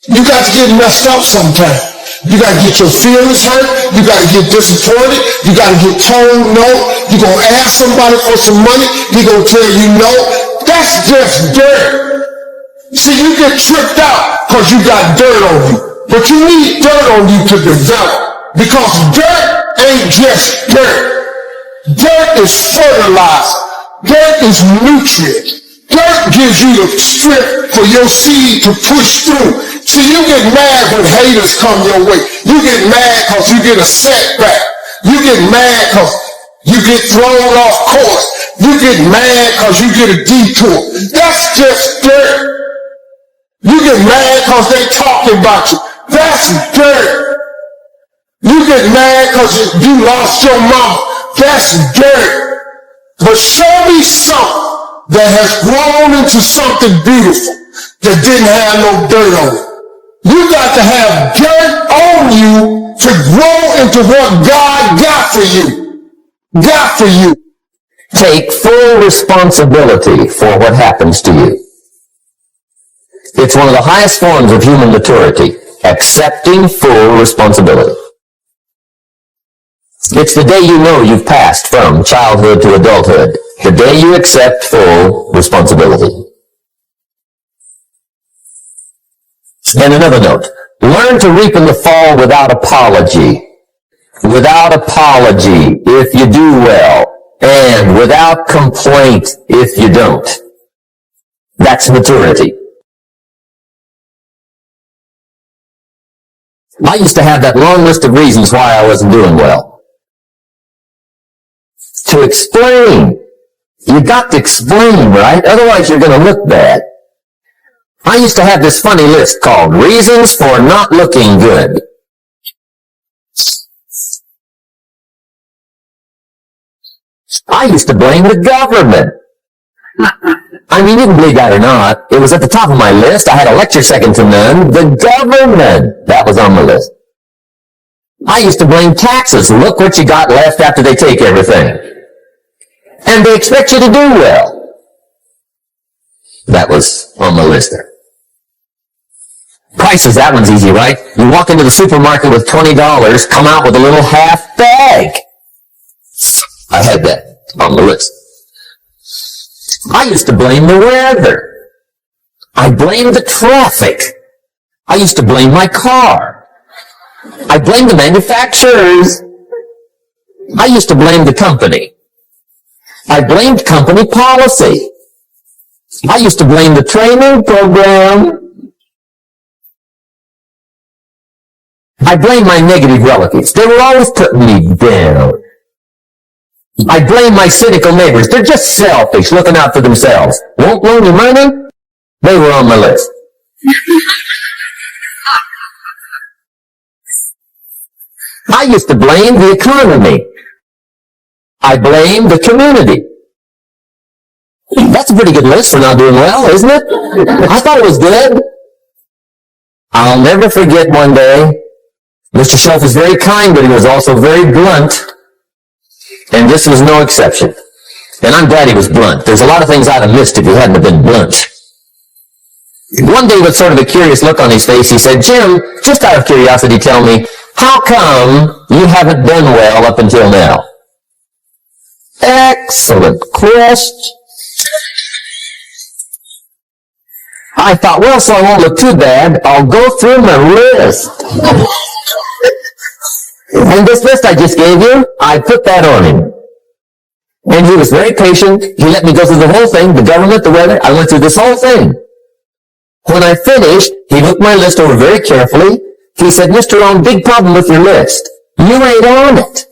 You got to get messed up sometimes. You got to get your feelings hurt. You got to get disappointed. You got to get told no. You're going to ask somebody for some money. They're going to tell you no. That's just dirt. See, you get tripped out because you got dirt on you. But you need dirt on you to develop. Because dirt ain't just dirt. Dirt is fertilizer. Dirt is nutrient. Dirt gives you the strength for your seed to push through. See, you get mad when haters come your way. You get mad because you get a setback. You get mad because you get thrown off course. You get mad because you get a detour. That's just dirt. You get mad because they talking about you. That's dirt. You get mad because you lost your mama. That's dirt. But show me something that has grown into something beautiful that didn't have no dirt on it. You got to have dirt on you to grow into what God got for you. Got for you. Take full responsibility for what happens to you. It's one of the highest forms of human maturity, accepting full responsibility. It's the day you know you've passed from childhood to adulthood, the day you accept full responsibility. And another note, learn to reap in the fall without apology. Without apology if you do well, and without complaint if you don't. That's maturity. I used to have that long list of reasons why I wasn't doing well. To explain. You got to explain, right? Otherwise you're going to look bad. I used to have this funny list called Reasons for Not Looking Good. I used to blame the government. I mean, you can believe that or not, it was at the top of my list. I had a lecture second to none. The government. That was on my list. I used to blame taxes. Look what you got left after they take everything. And they expect you to do well. That was on my list there. Prices, that one's easy, right? You walk into the supermarket with $20, come out with a little half bag. I had that on the list. I used to blame the weather. I blamed the traffic. I used to blame my car. I blamed the manufacturers. I used to blame the company. I blamed company policy. I used to blame the training program. I blamed my negative relatives. They were always putting me down. I blame my cynical neighbors. They're just selfish, looking out for themselves. Won't loan you money? They were on my list. I used to blame the economy. I blame the community. That's a pretty good list for not doing well, isn't it? I thought it was good. I'll never forget one day, Mr. Shelf was very kind, but he was also very blunt. And this was no exception. And I'm glad he was blunt. There's a lot of things I'd have missed if he hadn't have been blunt. One day, with sort of a curious look on his face, he said, Jim, just out of curiosity, tell me, how come you haven't done well up until now? Excellent question. I thought, well, so I won't look too bad, I'll go through my list. And this list I just gave you, I put that on him. And he was very patient. He let me go through the whole thing, the government, the weather. I went through this whole thing. When I finished, he looked my list over very carefully. He said, Mr. Rohn, big problem with your list. You ain't on it.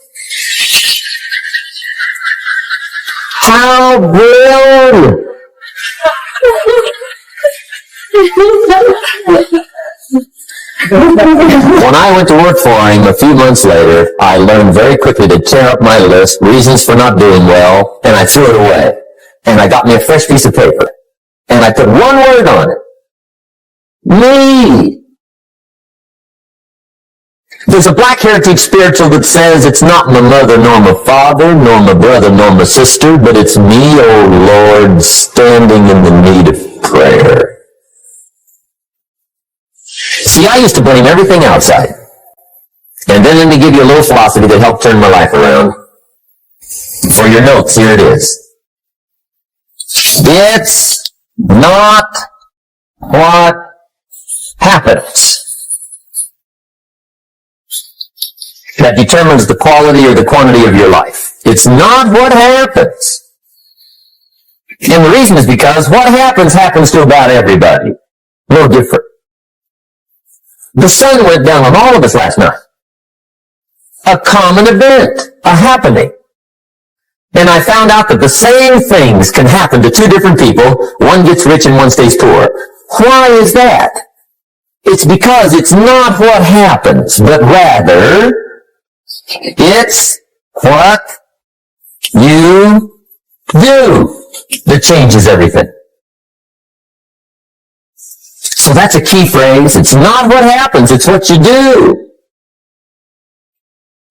How brilliant! When I went to work for him a few months later, I learned very quickly to tear up my list, reasons for not doing well, and I threw it away. And I got me a fresh piece of paper. And I put one word on it. Me. There's a black heritage spiritual that says it's not my mother nor my father, nor my brother nor my sister, but it's me, oh Lord, standing in the need of prayer. I used to blame everything outside. And then let me give you a little philosophy that helped turn my life around. For your notes, here it is. It's not what happens that determines the quality or the quantity of your life. It's not what happens. And the reason is because what happens to about everybody. No different. The sun went down on all of us last night. A common event, a happening. And I found out that the same things can happen to two different people. One gets rich and one stays poor. Why is that? It's because it's not what happens, but rather it's what you do that changes everything. So that's a key phrase. It's not what happens, it's what you do.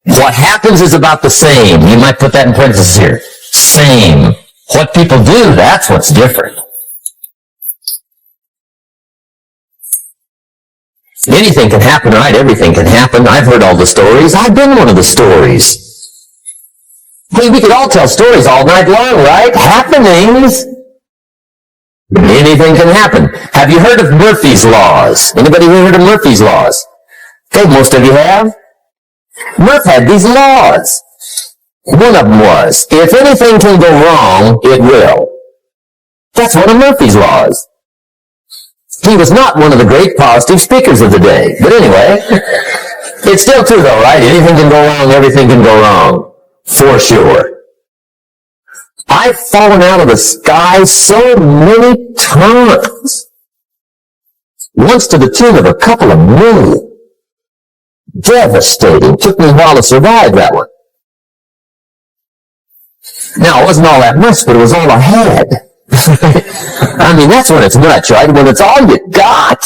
What happens is about the same. You might put that in parentheses here. Same. What people do, that's what's different. Anything can happen, right? Everything can happen. I've heard all the stories. I've been one of the stories. Hey, we could all tell stories all night long, right? Happenings. Anything can happen. Have you heard of Murphy's Laws? Anybody heard of Murphy's Laws? Okay, most of you have. Murph had these laws. One of them was, if anything can go wrong, it will. That's one of Murphy's laws. He was not one of the great positive speakers of the day. But anyway, it's still true though, right? Anything can go wrong, everything can go wrong. For sure. I've fallen out of the sky so many times. Once to the tune of a couple of million. Devastating. Took me a while to survive that one. Now, it wasn't all that much, but it was all I had. I mean, that's when it's nuts, right? When it's all you got.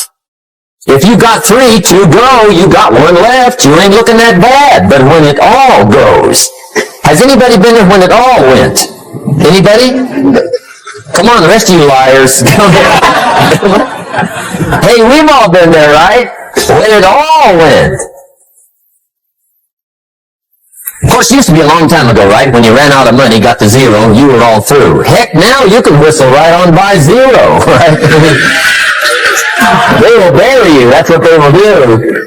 If you got 3 to go, you got 1 left. You ain't looking that bad. But when it all goes. Has anybody been there when it all went? Anybody? Come on, the rest of you liars. Hey, we've all been there, right? When it all went. Of course, it used to be a long time ago, right? When you ran out of money, got to 0, you were all through. Heck, now you can whistle right on by 0, right? They will bury you. That's what they will do.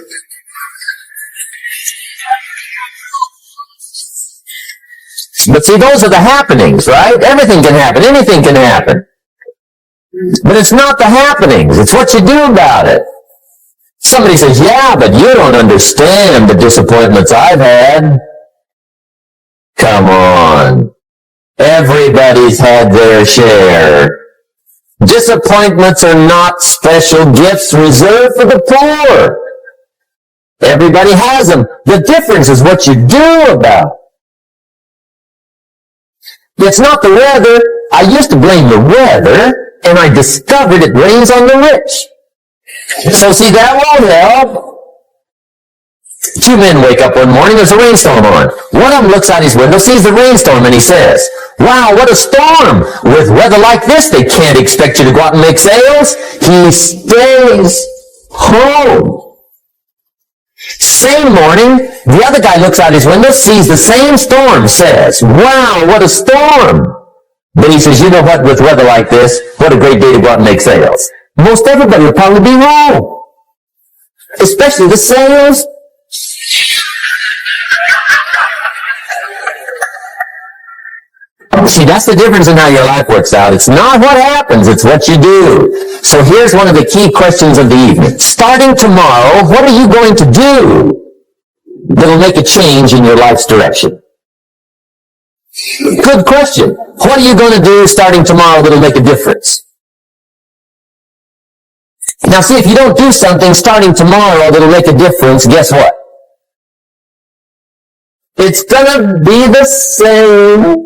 But see, those are the happenings, right? Everything can happen. Anything can happen. But it's not the happenings. It's what you do about it. Somebody says, yeah, but you don't understand the disappointments I've had. Come on. Everybody's had their share. Disappointments are not special gifts reserved for the poor. Everybody has them. The difference is what you do about it. It's not the weather. I used to blame the weather, and I discovered it rains on the rich. So see, that won't help. 2 men wake up one morning, there's a rainstorm on. One of them looks out his window, sees the rainstorm, and he says, wow, what a storm! With weather like this, they can't expect you to go out and make sales. He stays home. Same morning, the other guy looks out his window, sees the same storm, says, wow, what a storm! Then he says, you know what, with weather like this, what a great day to go out and make sales. Most everybody will probably be wrong. Especially the sales. See, that's the difference in how your life works out. It's not what happens, it's what you do. So here's one of the key questions of the evening. Starting tomorrow, what are you going to do that'll make a change in your life's direction? Good question. What are you going to do starting tomorrow that'll make a difference? Now see, if you don't do something starting tomorrow that'll make a difference, guess what? It's gonna be the same.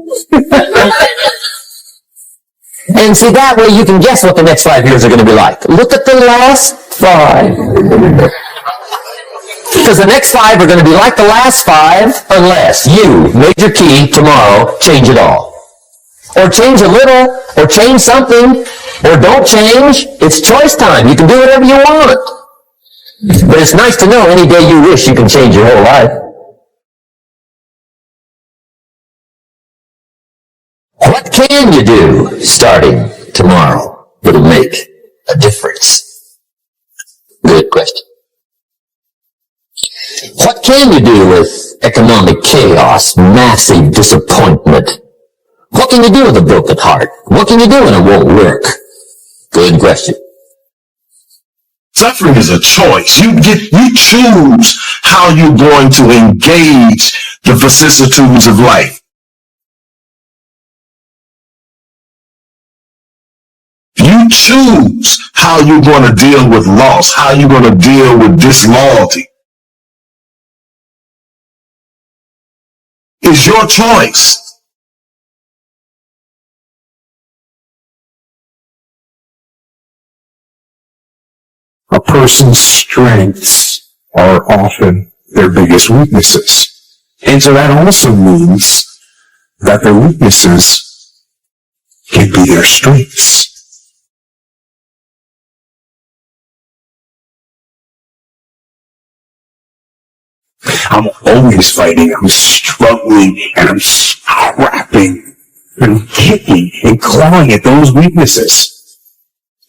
And see, that way you can guess what the next 5 years are going to be like. Look at the last 5. Because the next 5 are going to be like the last 5 unless you, major key, tomorrow, change it all. Or change a little, or change something, or don't change. It's choice time. You can do whatever you want. But it's nice to know any day you wish you can change your whole life. What can you do starting tomorrow that'll make a difference? Good question. What can you do with economic chaos, massive disappointment? What can you do with a broken heart? What can you do when it won't work? Good question. Suffering is a choice. You choose how you're going to engage the vicissitudes of life. You choose how you're going to deal with loss, how you're going to deal with disloyalty. It's your choice. A person's strengths are often their biggest weaknesses. And so that also means that their weaknesses can be their strengths. I'm always fighting, I'm struggling, and I'm scrapping, and I'm kicking and clawing at those weaknesses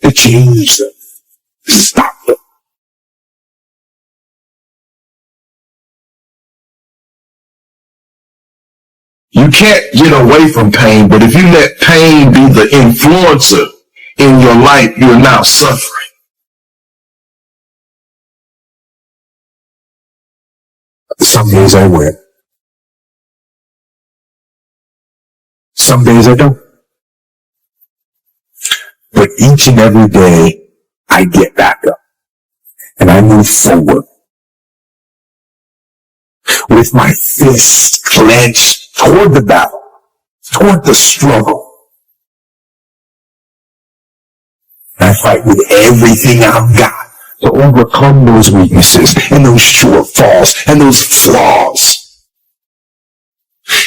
to change them, to stop them. You can't get away from pain, but if you let pain be the influencer in your life, you're now suffering. Some days I win. Some days I don't. But each and every day, I get back up. And I move forward. With my fists clenched toward the battle, toward the struggle. And I fight with everything I've got to overcome those weaknesses and those shortfalls and those flaws.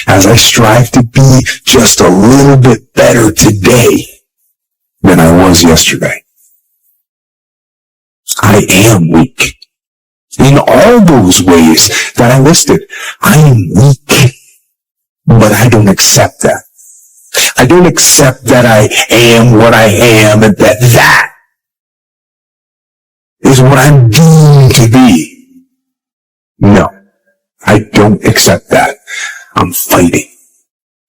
As I strive to be just a little bit better today than I was yesterday. I am weak. In all those ways that I listed, I am weak. But I don't accept that. I don't accept that I am what I am and that is what I'm doomed to be. No, I don't accept that. I'm fighting.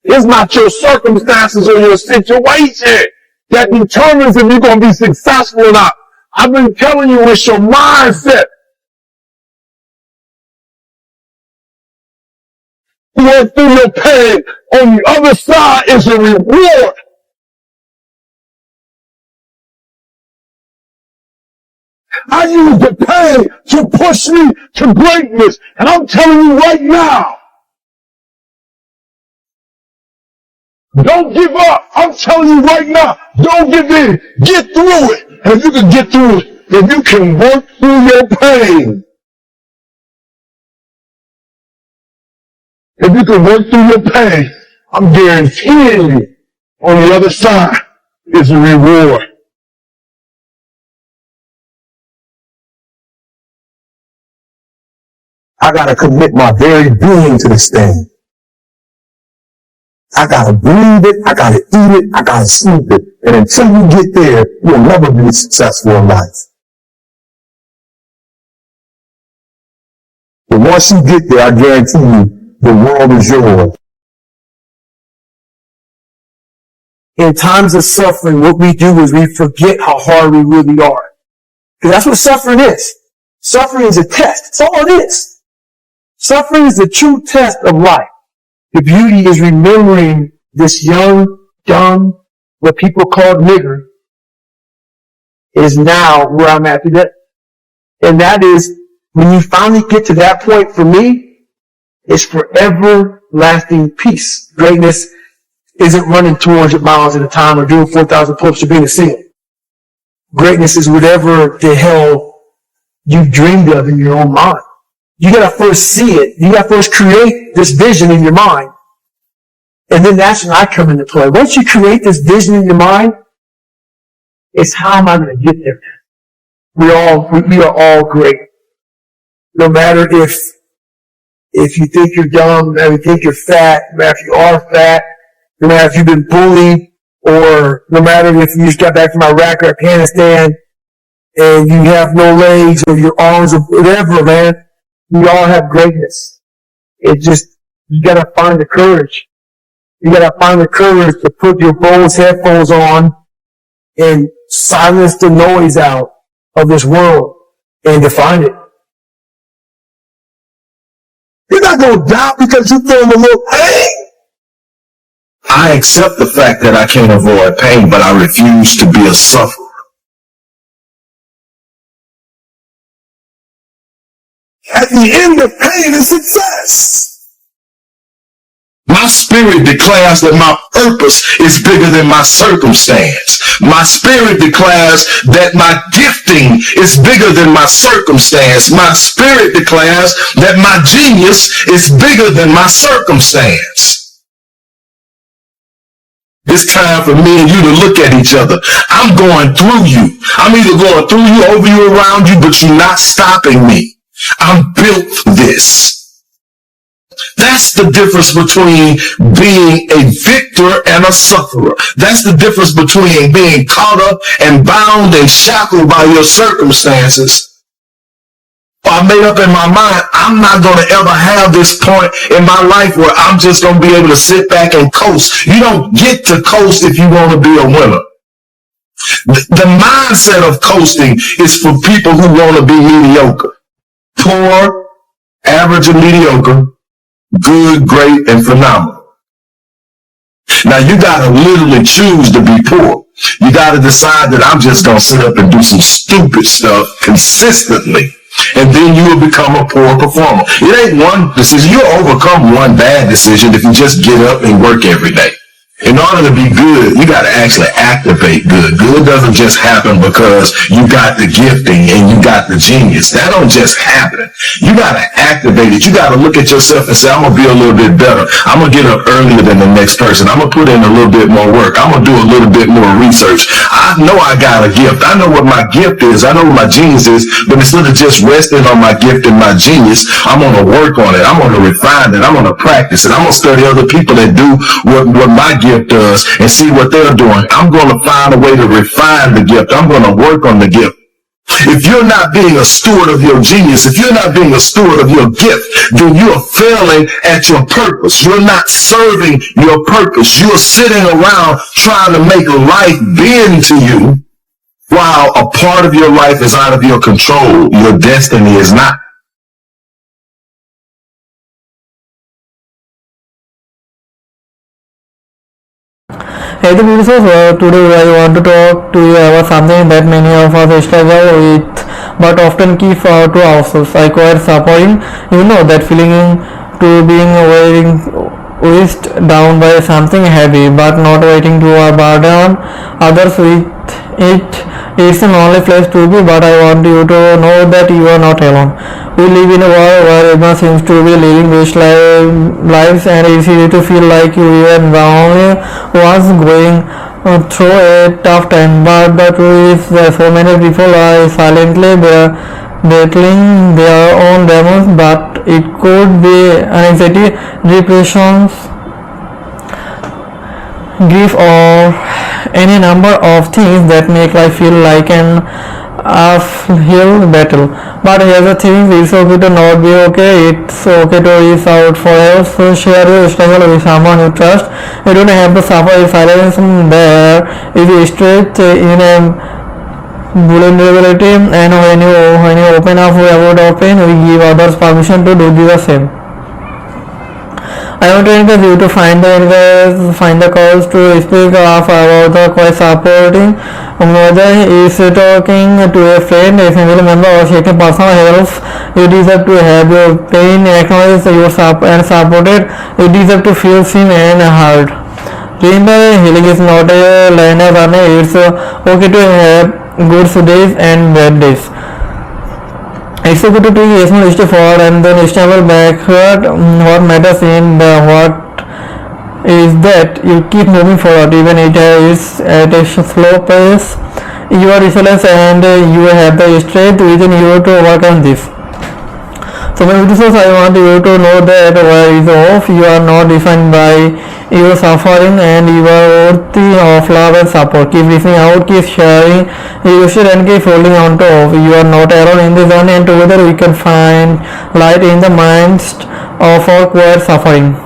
It's not your circumstances or your situation that determines if you're going to be successful or not. I've been telling you, it's your mindset. You went through your pain. On the other side is a reward. I use the pain to push me to greatness. And I'm telling you right now, don't give up. I'm telling you right now, don't give in. Get through it. And if you can get through it, if you can work through your pain, if you can work through your pain, I'm guaranteeing you on the other side is a reward. I gotta commit my very being to this thing. I gotta breathe it, I gotta eat it, I gotta sleep it. And until you get there, you'll never be successful in life. But once you get there, I guarantee you, the world is yours. In times of suffering, what we do is we forget how hard we really are. Because that's what suffering is. Suffering is a test. That's all it is. Suffering is the true test of life. The beauty is remembering this young, dumb, what people call nigger, is now where I'm at today. And that is, when you finally get to that point, for me, it's forever lasting peace. Greatness isn't running 200 miles at a time or doing 4,000 push-ups or being a SEAL. Greatness is whatever the hell you dreamed of in your own mind. You gotta first see it. You gotta first create this vision in your mind. And then that's when I come into play. Once you create this vision in your mind, it's how am I gonna get there? We are all great. no matter if you think you're dumb, no matter if you think you're fat, no matter if you are fat, no matter if you've been bullied, or no matter if you just got back from Iraq or Afghanistan and you have no legs or your arms or whatever, man. We all have greatness. You gotta find the courage. You gotta find the courage to put your Bose headphones on and silence the noise out of this world and to find it. You're not going to doubt because you feel a little pain. I accept the fact that I can't avoid pain, but I refuse to be a sufferer. At the end of pain is success. My spirit declares that my purpose is bigger than my circumstance. My spirit declares that my gifting is bigger than my circumstance. My spirit declares that my genius is bigger than my circumstance. It's time for me and you to look at each other. I'm going through you. I'm either going through you, over you, around you, but you're not stopping me. I'm built for this. That's the difference between being a victor and a sufferer. That's the difference between being caught up and bound and shackled by your circumstances. I made up in my mind, I'm not going to ever have this point in my life where I'm just going to be able to sit back and coast. You don't get to coast if you want to be a winner. The mindset of coasting is for people who want to be mediocre. Poor, average, and mediocre. Good, great, and phenomenal. Now you gotta literally choose to be poor. You gotta decide that I'm just gonna sit up and do some stupid stuff consistently. And then you will become a poor performer. It ain't one decision. You'll overcome one bad decision if you just get up and work every day. In order to be good, you got to actually activate good. Good doesn't just happen because you got the gifting and you got the genius. That don't just happen. You got to activate it. You got to look at yourself and say, I'm going to be a little bit better. I'm going to get up earlier than the next person. I'm going to put in a little bit more work. I'm going to do a little bit more research. I know I got a gift. I know what my gift is. I know what my genius is. But instead of just resting on my gift and my genius, I'm going to work on it. I'm going to refine it. I'm going to practice it. I'm going to study other people that do what my gift does and see what they're doing. I'm going to find a way to refine the gift. I'm going to work on the gift. If you're not being a steward of your genius, if you're not being a steward of your gift, then you're failing at your purpose. You're not serving your purpose. You're sitting around trying to make life bend to you while a part of your life is out of your control. Your destiny is not. Hey the beautiful world, today I want to talk to you about something that many of us struggle with but often keep to ourselves. I quite suffering, that feeling to being weighed down by something heavy but not waiting to burden others with it. It's an lonely place to be, but I want you to know that you are not alone. We live in a world where everyone seems to be living best lives, and it's easy to feel like you are the only ones going through a tough time. But the truth is that so many people are silently battling their own demons, but it could be anxiety, depression, grief, or any number of things that make life feel like an uphill battle. But here's the thing, it's okay to not be okay. It's okay to reach out for help. So share your struggle with someone you trust. You don't have to suffer in silence. There is strength in a vulnerability, and when you open up about our pain, we give others permission to do the same. I want to encourage you to find the courage to speak up about the quite supporting, whether it's talking to a friend, a family member, or seeking personal help. You deserve to have your pain acknowledged and supported. You deserve to feel seen and heard. Remember, healing is not a linear journey. It's okay to have good days and bad days. It's okay to take a small step forward and then stumble backward. What matters in what is that you keep moving forward, even if it is at a slow pace. You are resilient and you have the strength within you to work on this. So my videos, I want you to know that where is off, you are not defined by your suffering and you are worthy of love and support. Keep reaching out, keep sharing, you should and keep holding on to hope. You are not alone in this journey and together we can find light in the midst of our quiet suffering.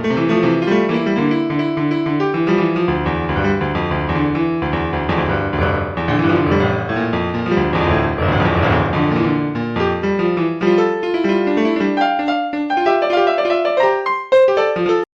you.